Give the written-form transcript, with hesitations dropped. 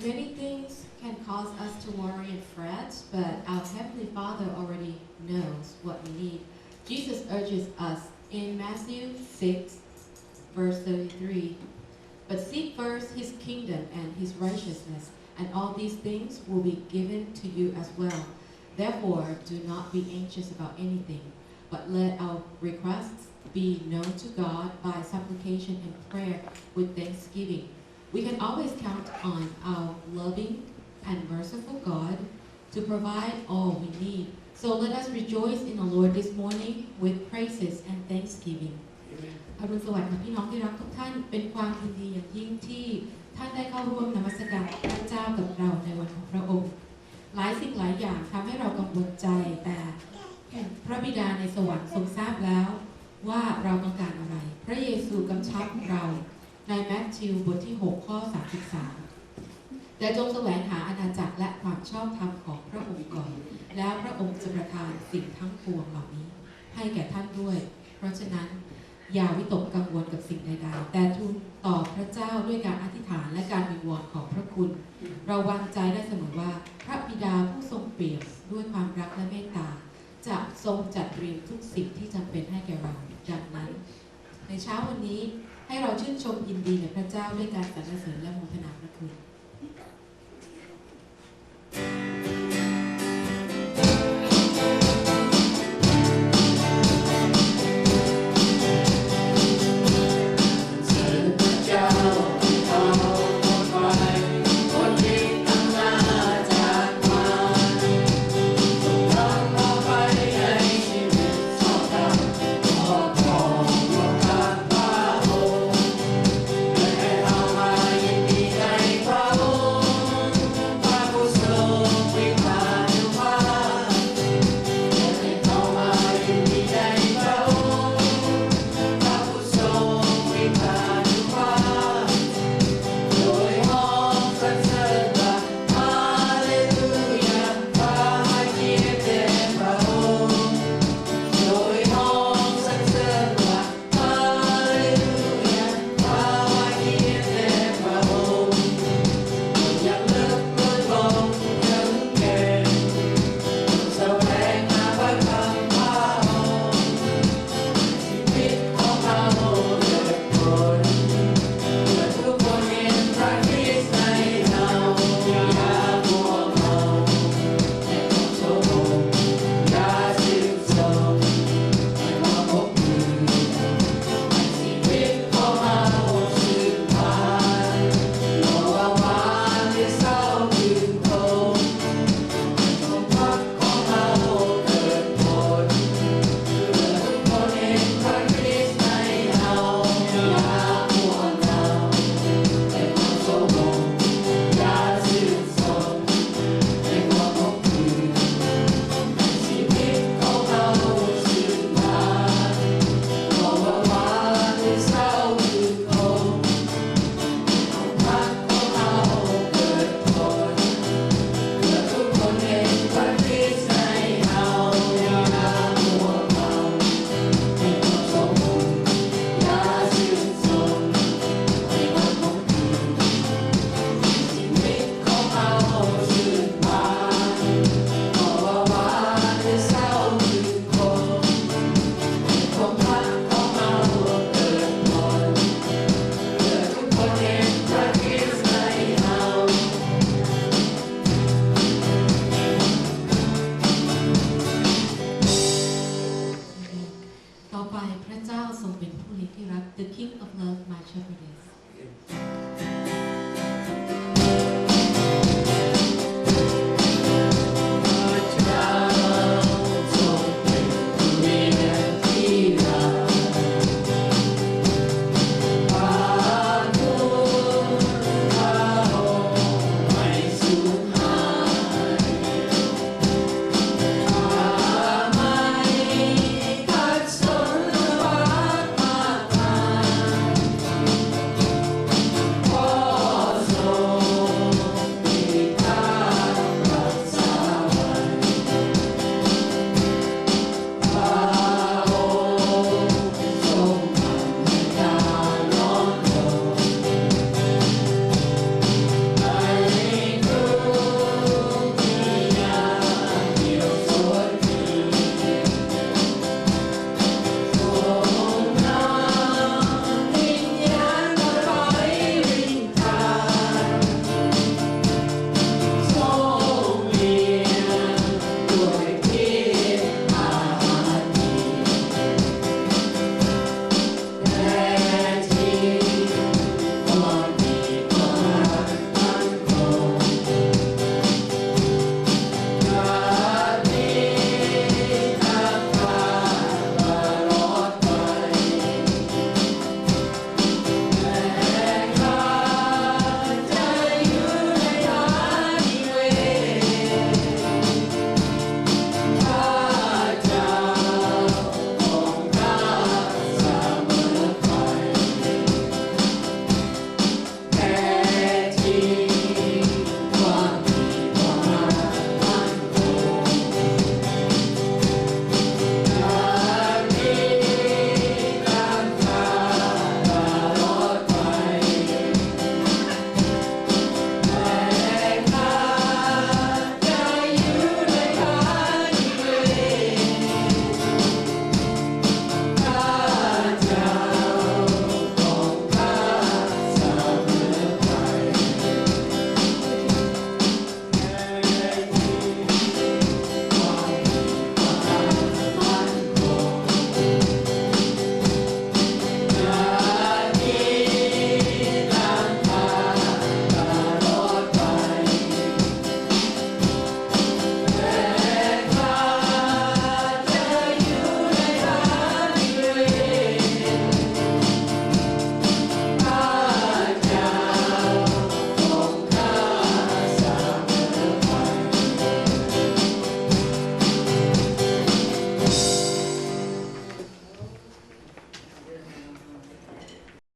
Many things can cause us to worry and fret, but our Heavenly Father already knows what we need. Jesus urges us in Matthew 6, verse 33, but seek first His kingdom and His righteousness, and all these things will be given to you as well. Therefore, do not be anxious about anything, but let our requests be known to God by supplication and prayer with thanksgiving. We can always count on our loving and merciful God to provide all we need. So let us rejoice in the Lord this morning with praises and thanksgiving. อรุณสวัสดิ์ค่ะพี่น้องที่รักทุกท่านเป็นความยินดีอย่างยิ่งที่ท่านได้เข้าร่วมนมัสการพระเจ้ากับเราในวันของพระองค์หลายสิ่งหลายอย่างทำให้เรากังวลใจแต่พระบิดาในสวรรค์ทรงทราบแล้วว่าเราต้องการอะไรพระเยซูกำชับเราในแมทธิวบทที่6ข้อ33แต่จงแสวงหาอาณาจักรและความชอบธรรมของพระองค์ก่อนแล้วพระองค์จะประทานสิ่งทั้งปวงเหล่านี้ให้แก่ท่านด้วยเพราะฉะนั้นอย่าวิตกกังวลกับสิ่งใดๆแต่ทูลต่อพระเจ้าด้วยการอธิษฐานและการวิงวอนขอบพระคุณเราวางใจได้เสมอว่าพระบิดาผู้ทรงเปรียบด้วยความรักและเมตตาจะทรงจัดเตรียมทุกสิ่งที่จำเป็นให้แก่เราดังนั้นในเช้าวันนี้ให้เราชื่นชมยินดีในพระเจ้าด้วยการสรรเสริญและโมทนาพระ